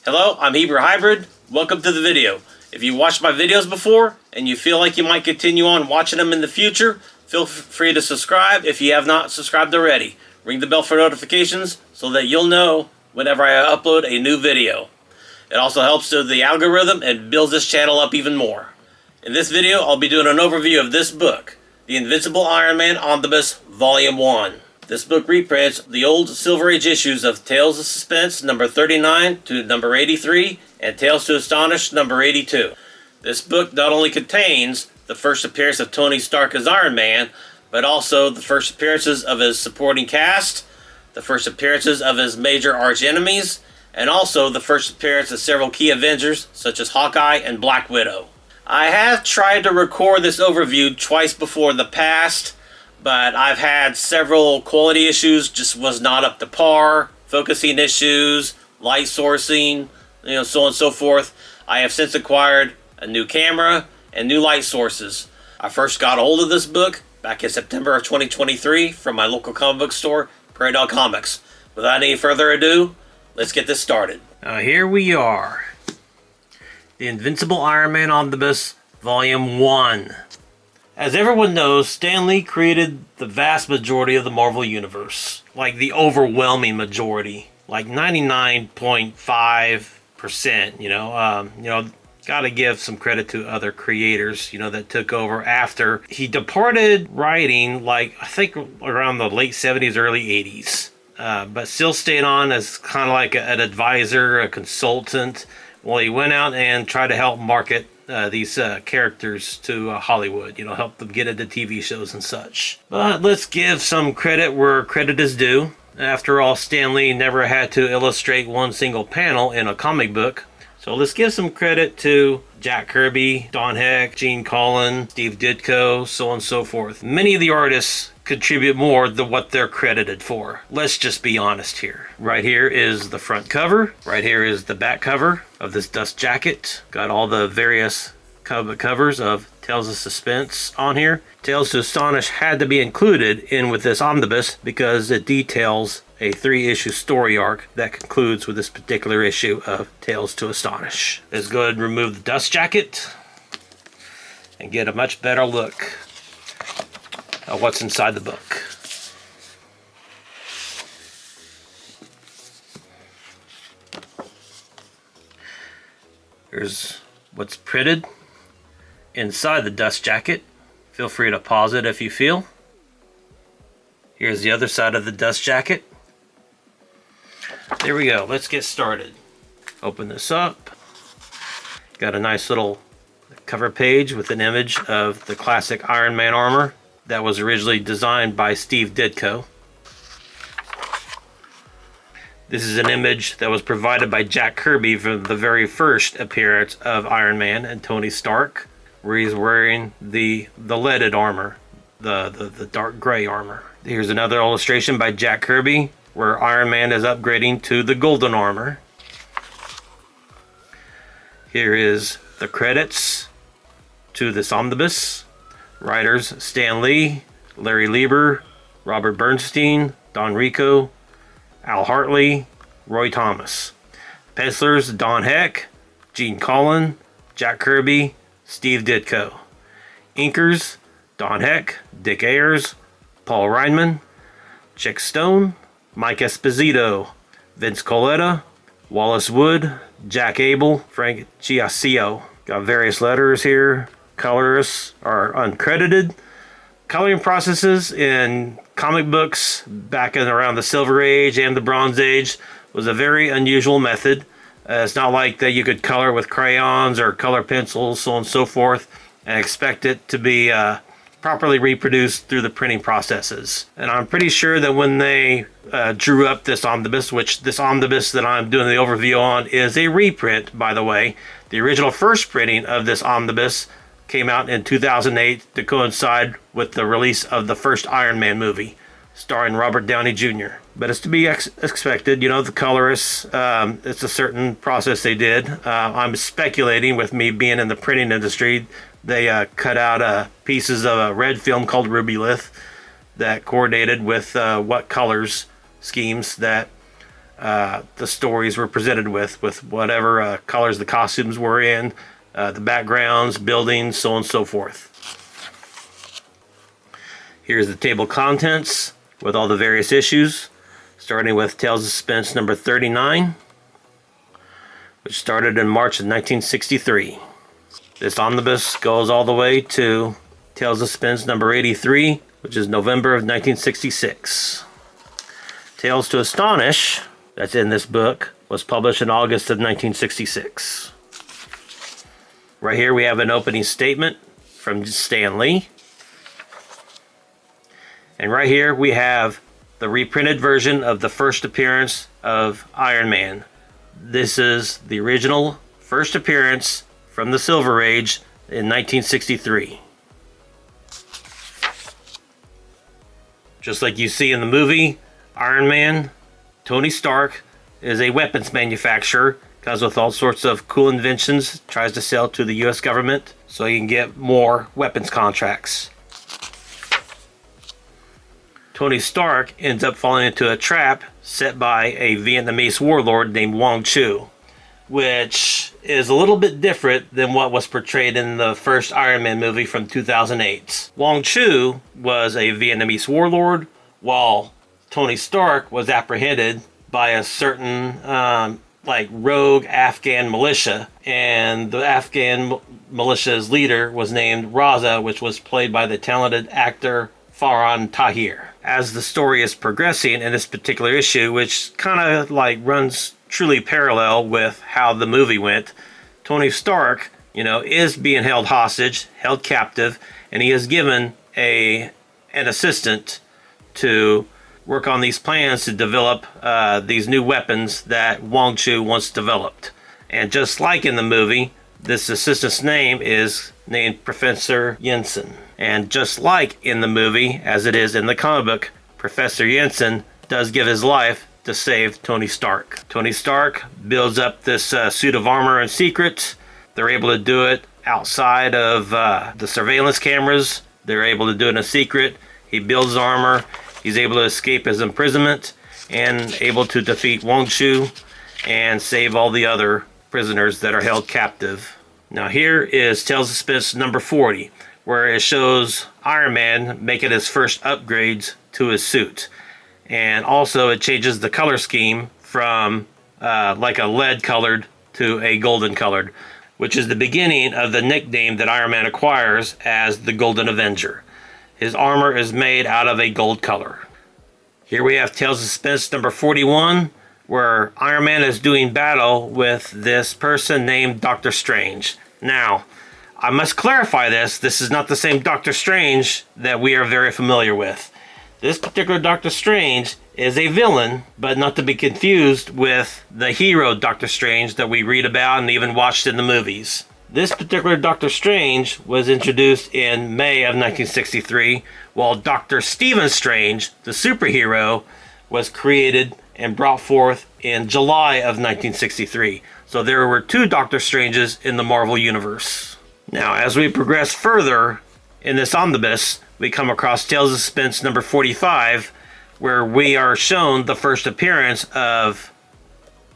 Hello, I'm Hebrew Hybrid. Welcome to the video. If you watched my videos before and you feel like you might continue on watching them in the future, feel free to subscribe if you have not subscribed already. Ring the bell for notifications so that you'll know whenever I upload a new video. It also helps to the algorithm and builds this channel up even more. In this video, I'll be doing an overview of this book, The Invincible Iron Man Omnibus Volume 1. This book reprints the old Silver Age issues of Tales of Suspense number 39 to number 83 and Tales to Astonish number 82. This book not only contains the first appearance of Tony Stark as Iron Man, but also the first appearances of his supporting cast, the first appearances of his major arch enemies, and also the first appearance of several key Avengers such as Hawkeye and Black Widow. I have tried to record this overview twice before in the past, but I've had several quality issues, just was not up to par, focusing issues, light sourcing, so on and so forth. I have since acquired a new camera and new light sources. I first got a hold of this book back in September of 2023 from my local comic book store, Prairie Dog Comics. Without any further ado, let's get this started. Here we are. The Invincible Iron Man Omnibus, Volume 1. As everyone knows, Stan Lee created the vast majority of the Marvel Universe. Like the overwhelming majority. Like 99.5%, gotta give some credit to other creators, that took over after he departed writing, I think around the late 70s, early 80s. But still stayed on as kind of like an advisor, a consultant. Well, he went out and tried to help market these characters to Hollywood, help them get into TV shows and such. But let's give some credit where credit is due. After all, Stan Lee never had to illustrate one single panel in a comic book. So let's give some credit to Jack Kirby, Don Heck, Gene Colan, Steve Ditko, so on and so forth. Many of the artists contribute more than what they're credited for. Let's just be honest here. Right here is the front cover. Right here is the back cover of this dust jacket. Got all the various covers of Tales of Suspense on here. Tales to Astonish had to be included in with this omnibus because it details a 3-issue story arc that concludes with this particular issue of Tales to Astonish. Let's go ahead and remove the dust jacket and get a much better look at what's inside the book. Here's what's printed inside the dust jacket. Feel free to pause it if you feel. Here's the other side of the dust jacket. There we go. Let's get started. Open this up. Got a nice little cover page with an image of the classic Iron Man armor that was originally designed by Steve Ditko. This is an image that was provided by Jack Kirby from the very first appearance of Iron Man and Tony Stark, where he's wearing the leaded armor, the dark gray armor. Here's another illustration by Jack Kirby where Iron Man is upgrading to the golden armor. Here is the credits to this omnibus. Writers Stan Lee, Larry Lieber, Robert Bernstein, Don Rico, Al Hartley, Roy Thomas. Pencilers Don Heck, Gene Colan, Jack Kirby, Steve Ditko. Inkers Don Heck, Dick Ayers, Paul Reinman, Chick Stone, Mike Esposito, Vince Coletta, Wallace Wood, Jack Abel, Frank Giacio. Got various letters here. Colorists are uncredited. Coloring processes in comic books back in around the Silver Age and the Bronze Age was a very unusual method. It's not like that you could color with crayons or color pencils, so on and so forth, and expect it to be properly reproduced through the printing processes. And I'm pretty sure that when they drew up this omnibus, which this omnibus that I'm doing the overview on is a reprint, by the way. The original first printing of this omnibus came out in 2008 to coincide with the release of the first Iron Man movie, starring Robert Downey Jr. But it's to be expected, the colorists, it's a certain process they did. I'm speculating, with me being in the printing industry, they cut out pieces of a red film called Rubylith that coordinated with what colors schemes that the stories were presented with whatever colors the costumes were in, the backgrounds, buildings, so on and so forth. Here's the table of contents with all the various issues, starting with Tales of Suspense number 39, which started in March of 1963. This omnibus goes all the way to Tales of Suspense number 83, which is November of 1966. Tales to Astonish, that's in this book, was published in August of 1966. Right here we have an opening statement from Stan Lee. And right here we have the reprinted version of the first appearance of Iron Man. This is the original first appearance from the Silver Age in 1963. Just like you see in the movie, Iron Man, Tony Stark, is a weapons manufacturer, comes with all sorts of cool inventions, tries to sell to the US government so he can get more weapons contracts. Tony Stark ends up falling into a trap set by a Vietnamese warlord named Wong Chu, which is a little bit different than what was portrayed in the first Iron Man movie from 2008. Wong Chu was a Vietnamese warlord, while Tony Stark was apprehended by a certain rogue Afghan militia, and the Afghan militia's leader was named Raza, which was played by the talented actor Farhan Tahir. As the story is progressing in this particular issue, which kind of runs truly parallel with how the movie went, Tony Stark, is being held hostage, held captive, and he is given an assistant to work on these plans to develop these new weapons that Wong Chu wants developed. And just like in the movie, this assistant's name is named Professor Jensen. And just like in the movie, as it is in the comic book, Professor Jensen does give his life to save Tony Stark. Tony Stark builds up this suit of armor in secret. They're able to do it outside of the surveillance cameras. They're able to do it in secret. He builds armor. He's able to escape his imprisonment and able to defeat Wong Chu and save all the other prisoners that are held captive. Now here is Tales of Suspense number 40, where it shows Iron Man making his first upgrades to his suit. And also it changes the color scheme from a lead colored to a golden colored, which is the beginning of the nickname that Iron Man acquires as the Golden Avenger. His armor is made out of a gold color. Here we have Tales of Suspense number 41, where Iron Man is doing battle with this person named Doctor Strange. Now, I must clarify this. This is not the same Doctor Strange that we are very familiar with. This particular Doctor Strange is a villain, but not to be confused with the hero Doctor Strange that we read about and even watched in the movies. This particular Doctor Strange was introduced in May of 1963, while Dr. Stephen Strange, the superhero, was created and brought forth in July of 1963. So there were two Doctor Stranges in the Marvel Universe. Now, as we progress further in this omnibus, we come across Tales of Suspense number 45, where we are shown the first appearance of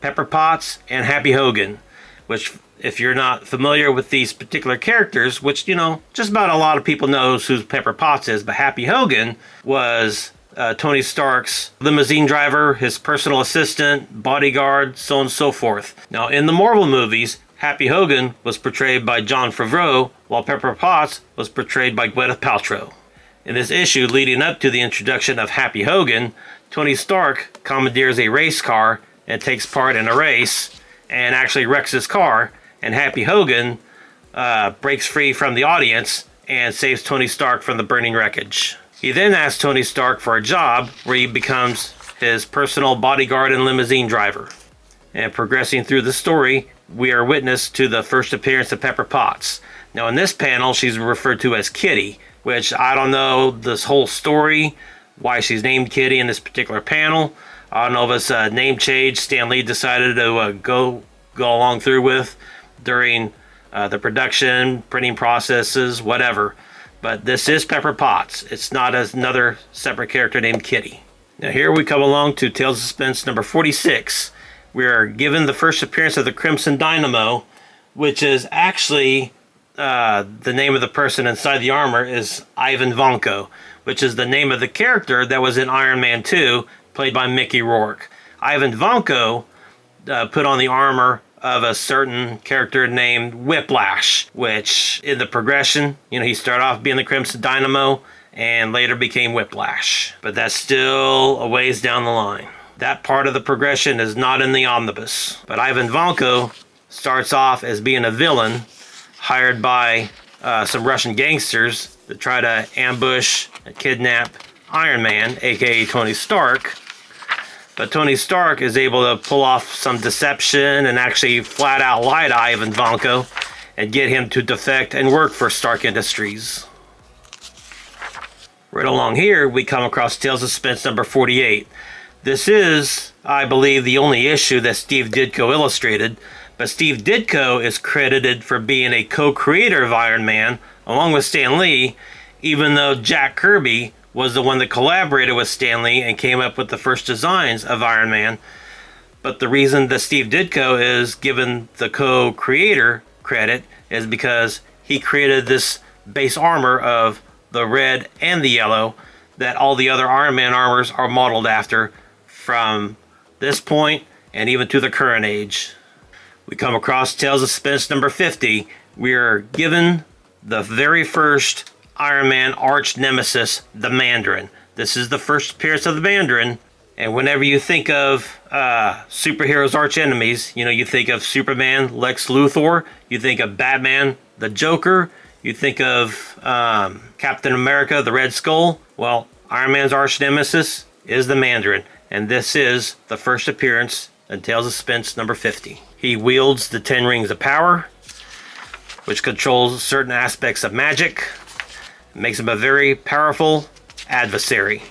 Pepper Potts and Happy Hogan, which, if you're not familiar with these particular characters, which, just about a lot of people knows who Pepper Potts is, but Happy Hogan was Tony Stark's limousine driver, his personal assistant, bodyguard, so on and so forth. Now, in the Marvel movies, Happy Hogan was portrayed by Jon Favreau, while Pepper Potts was portrayed by Gwyneth Paltrow. In this issue leading up to the introduction of Happy Hogan, Tony Stark commandeers a race car and takes part in a race and actually wrecks his car, and Happy Hogan breaks free from the audience and saves Tony Stark from the burning wreckage. He then asks Tony Stark for a job where he becomes his personal bodyguard and limousine driver. And progressing through the story, we are witness to the first appearance of Pepper Potts. Now in this panel, she's referred to as Kitty, which I don't know this whole story, why she's named Kitty in this particular panel. I don't know if it's a name change Stan Lee decided to go along through with during the production, printing processes, whatever. But this is Pepper Potts. It's not another separate character named Kitty. Now here we come along to Tales of Suspense number 46. We are given the first appearance of the Crimson Dynamo, which is actually the name of the person inside the armor is Ivan Vanko, which is the name of the character that was in Iron Man 2, played by Mickey Rourke. Ivan Vanko put on the armor of a certain character named Whiplash, which in the progression, he started off being the Crimson Dynamo and later became Whiplash. But that's still a ways down the line. That part of the progression is not in the Omnibus. But Ivan Vanko starts off as being a villain hired by some Russian gangsters to try to ambush and kidnap Iron Man, aka Tony Stark. But Tony Stark is able to pull off some deception and actually flat out lie to Ivan Vanko and get him to defect and work for Stark Industries. Right along here, we come across Tales of Suspense number 48. This is, I believe, the only issue that Steve Ditko illustrated, but Steve Ditko is credited for being a co-creator of Iron Man, along with Stan Lee, even though Jack Kirby was the one that collaborated with Stan Lee and came up with the first designs of Iron Man. But the reason that Steve Ditko is given the co-creator credit is because he created this base armor of the red and the yellow that all the other Iron Man armors are modeled after from this point and even to the current age. We come across Tales of Suspense number 50. We are given the very first Iron Man arch nemesis, the Mandarin. This is the first appearance of the Mandarin. And whenever you think of superheroes' arch enemies, you think of Superman, Lex Luthor, you think of Batman, the Joker, you think of Captain America, the Red Skull. Well, Iron Man's arch nemesis is the Mandarin, and this is the first appearance in Tales of Suspense number 50. He wields the 10 Rings of Power, which controls certain aspects of magic. It makes him a very powerful adversary.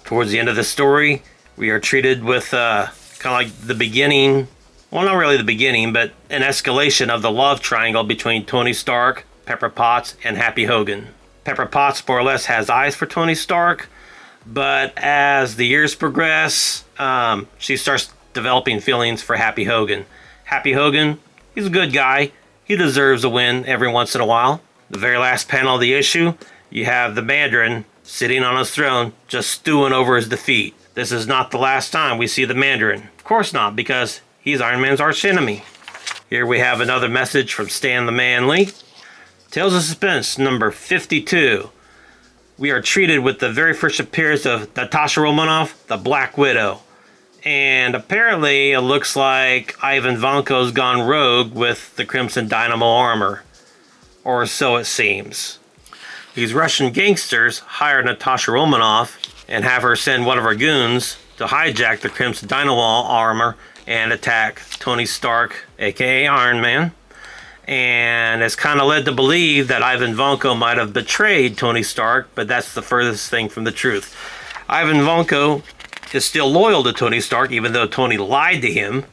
Towards the end of the story, we are treated with kind of like the beginning. Well, not really the beginning, but an escalation of the love triangle between Tony Stark, Pepper Potts, and Happy Hogan. Pepper Potts more or less has eyes for Tony Stark, but as the years progress, she starts developing feelings for Happy Hogan. Happy Hogan, he's a good guy. He deserves a win every once in a while. The very last panel of the issue, you have the Mandarin sitting on his throne, just stewing over his defeat. This is not the last time we see the Mandarin. Of course not, because he's Iron Man's arch enemy. Here we have another message from Stan the Man Lee. Tales of Suspense number 52. We are treated with the very first appearance of Natasha Romanoff, the Black Widow. And apparently it looks like Ivan Vanko's gone rogue with the Crimson Dynamo armor. Or so it seems. These Russian gangsters hire Natasha Romanoff and have her send one of her goons to hijack the Crimson Dynamo armor and attack Tony Stark, aka Iron Man. And it's kind of led to believe that Ivan Vanko might have betrayed Tony Stark, but that's the furthest thing from the truth. Ivan Vanko is still loyal to Tony Stark, even though Tony lied to him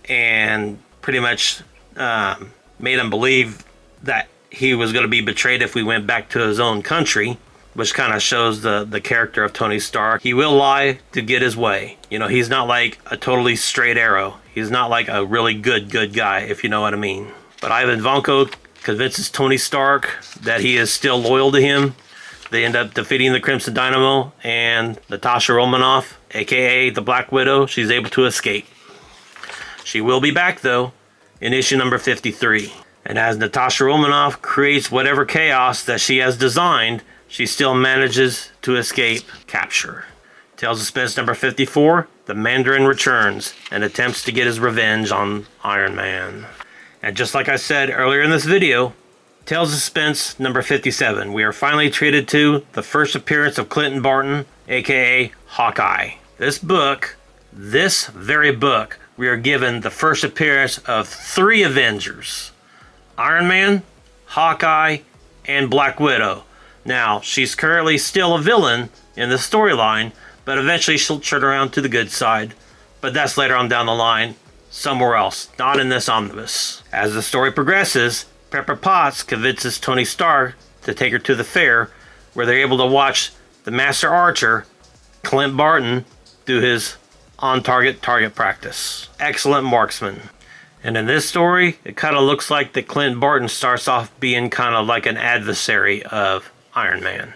and pretty much made him believe that he was going to be betrayed if we went back to his own country, which kind of shows the character of Tony Stark. He will lie to get his way. He's not like a totally straight arrow. He's not like a really good guy, if you know what I mean. But Ivan Vanko convinces Tony Stark that he is still loyal to him. They end up defeating the Crimson Dynamo, and Natasha Romanoff, aka the Black Widow, she's able to escape. She will be back, though, in issue number 53. And as Natasha Romanoff creates whatever chaos that she has designed, she still manages to escape capture. Tales of Suspense number 54, the Mandarin returns and attempts to get his revenge on Iron Man. And just like I said earlier in this video, Tales of Suspense number 57, we are finally treated to the first appearance of Clinton Barton, aka Hawkeye. This very book, we are given the first appearance of 3 Avengers. Iron Man, Hawkeye, and Black Widow. Now, she's currently still a villain in the storyline, but eventually she'll turn around to the good side. But that's later on down the line, somewhere else, not in this omnibus. As the story progresses, Pepper Potts convinces Tony Stark to take her to the fair, where they're able to watch the master archer, Clint Barton, do his on-target target practice. Excellent marksman. And in this story, it kind of looks like that Clint Barton starts off being kind of like an adversary of Iron Man.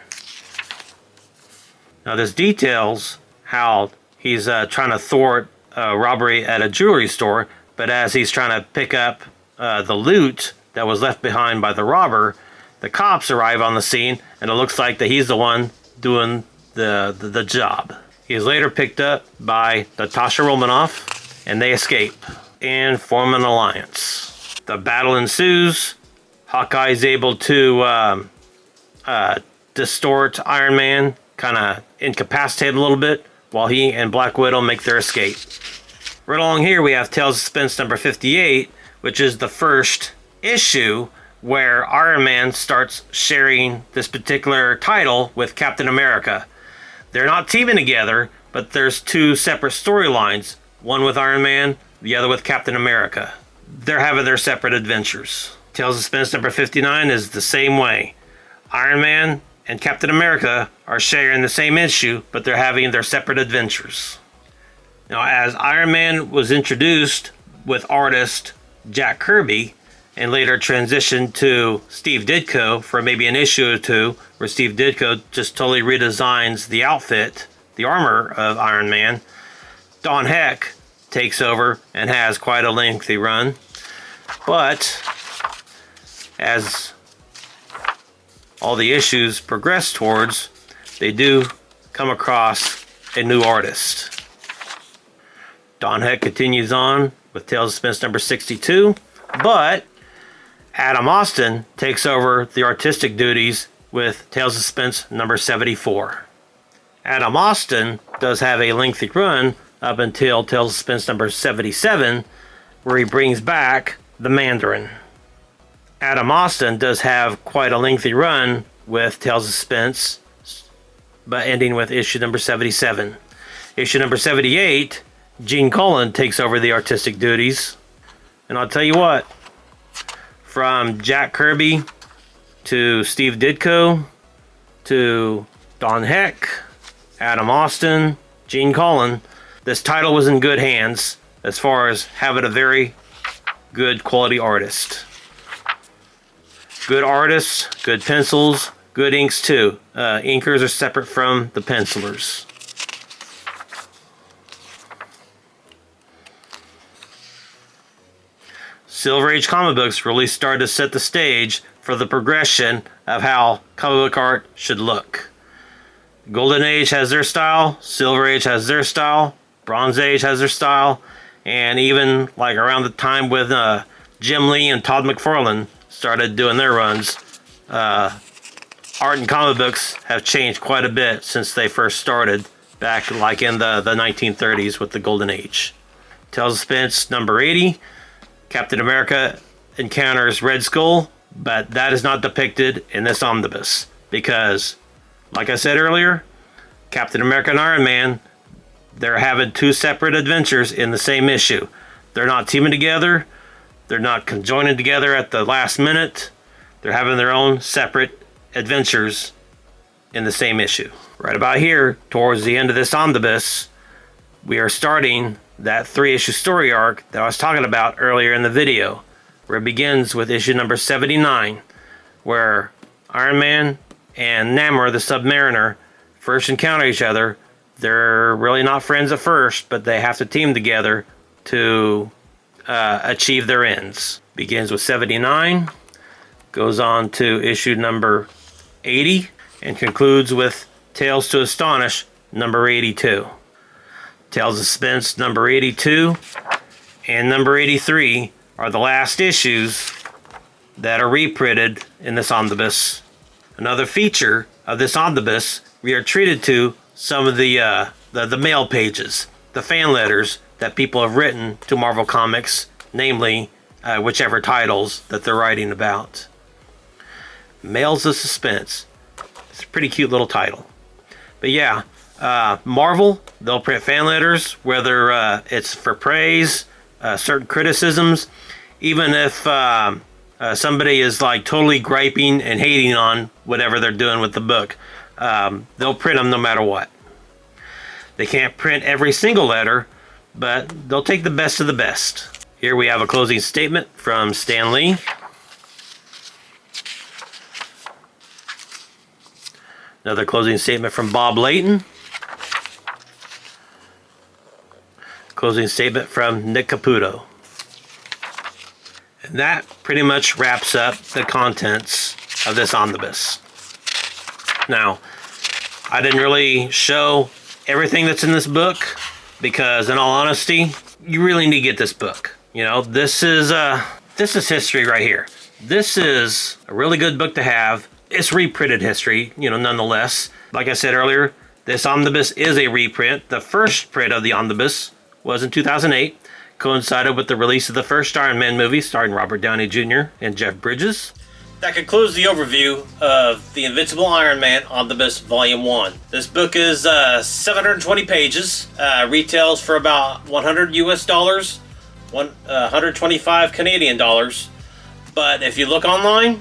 Now this details how he's trying to thwart a robbery at a jewelry store, but as he's trying to pick up the loot that was left behind by the robber, the cops arrive on the scene, and it looks like that he's the one doing the job. He is later picked up by Natasha Romanoff, and they escape and form an alliance. The battle ensues. Hawkeye is able to distort Iron Man, kind of incapacitate him a little bit, while he and Black Widow make their escape. Right along here we have Tales of Suspense number 58, which is the first issue where Iron Man starts sharing this particular title with Captain America. They're not teaming together, but there's two separate storylines, one with Iron Man, the other with Captain America. They're having their separate adventures. Tales of Suspense number 59 is the same way. Iron Man and Captain America are sharing the same issue, but they're having their separate adventures. Now, as Iron Man was introduced with artist Jack Kirby, and later transitioned to Steve Ditko for maybe an issue or two, where Steve Ditko just totally redesigns the outfit, the armor of Iron Man, Don Heck takes over and has quite a lengthy run. But as all the issues progress towards, they do come across a new artist. Don Heck continues on with Tales of Suspense number 62, but Adam Austin takes over the artistic duties with Tales of Suspense number 74. Adam Austin does have a lengthy run up until Tales of Suspense number 77, where he brings back the Mandarin. Adam Austin does have quite a lengthy run with Tales of Suspense, but ending with issue number 77. Issue number 78, Gene Colan takes over the artistic duties. And I'll tell you what, from Jack Kirby to Steve Ditko to Don Heck, Adam Austin, Gene Colan, this title was in good hands as far as having a very good quality artist. Good artists, good pencils, good inks too. Inkers are separate from the pencilers. Silver Age comic books really started to set the stage for the progression of how comic book art should look. Golden Age has their style, Silver Age has their style, Bronze Age has their style, and even like around the time with Jim Lee and Todd McFarlane started doing their runs, art and comic books have changed quite a bit since they first started back like in the 1930s with the Golden Age. Tales of Suspense number 80, Captain America encounters Red Skull, but that is not depicted in this omnibus because, like I said earlier, Captain America and Iron Man, they're having two separate adventures in the same issue. They're not teaming together. They're not conjoining together at the last minute. They're having their own separate adventures in the same issue. Right about here, towards the end of this omnibus, we are starting that 3-issue story arc that I was talking about earlier in the video, where it begins with issue number 79, where Iron Man and Namor the Submariner first encounter each other. They're really not friends at first, but they have to team together to achieve their ends. Begins with 79, goes on to issue number 80, and concludes with Tales to Astonish number 82. Tales of Suspense number 82 and number 83 are the last issues that are reprinted in this omnibus. Another feature of this omnibus, we are treated to some of the mail pages, the fan letters that people have written to Marvel Comics, namely whichever titles that they're writing about. Mails of Suspense. It's a pretty cute little title. But yeah, Marvel, they'll print fan letters, whether it's for praise, certain criticisms, even if somebody is like totally griping and hating on whatever they're doing with the book, they'll print them no matter what. They can't print every single letter, but they'll take the best of the best. Here we have a closing statement from Stan Lee. Another closing statement from Bob Layton. Closing statement from Nick Caputo. And that pretty much wraps up the contents of this omnibus. Now, I didn't really show everything that's in this book because, in all honesty, you really need to get this book. You know, this is history right here. This is a really good book to have. It's reprinted history, you know, nonetheless. Like I said earlier, this omnibus is a reprint. The first print of the omnibus was in 2008, coincided with the release of the first Iron Man movie starring Robert Downey Jr. and Jeff Bridges. That concludes the overview of the Invincible Iron Man Omnibus Volume 1. This book is 720 pages, retails for about $100 US, 125 Canadian dollars. But if you look online,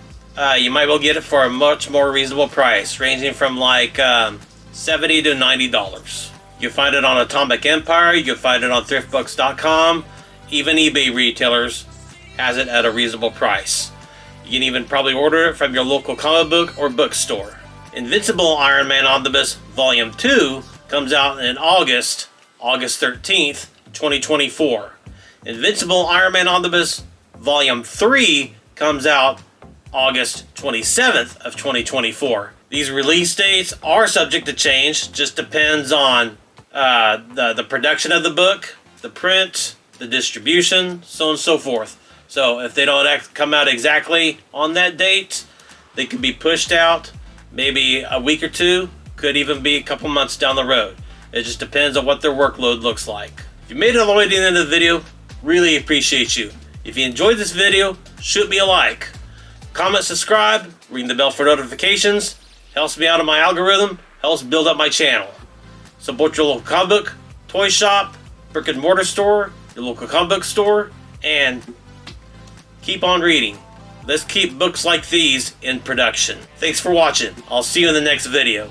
you might well get it for a much more reasonable price, ranging from like $70 to $90. You'll find it on Atomic Empire, you'll find it on thriftbooks.com, even eBay retailers has it at a reasonable price. You can even probably order it from your local comic book or bookstore. Invincible Iron Man Omnibus Volume 2 comes out in August 13th, 2024. Invincible Iron Man Omnibus Volume 3 comes out August 27th of 2024. These release dates are subject to change, just depends on the production of the book, the print, the distribution, so on and so forth. So if they don't come out exactly on that date, they could be pushed out maybe a week or two, could even be a couple months down the road. It just depends on what their workload looks like. If you made it all the way to the end of the video, really appreciate you. If you enjoyed this video, shoot me a like. Comment, subscribe, ring the bell for notifications. Helps me out in my algorithm, helps build up my channel. Support your local comic book, toy shop, brick and mortar store, your local comic book store, and keep on reading. Let's keep books like these in production. Thanks for watching. I'll see you in the next video.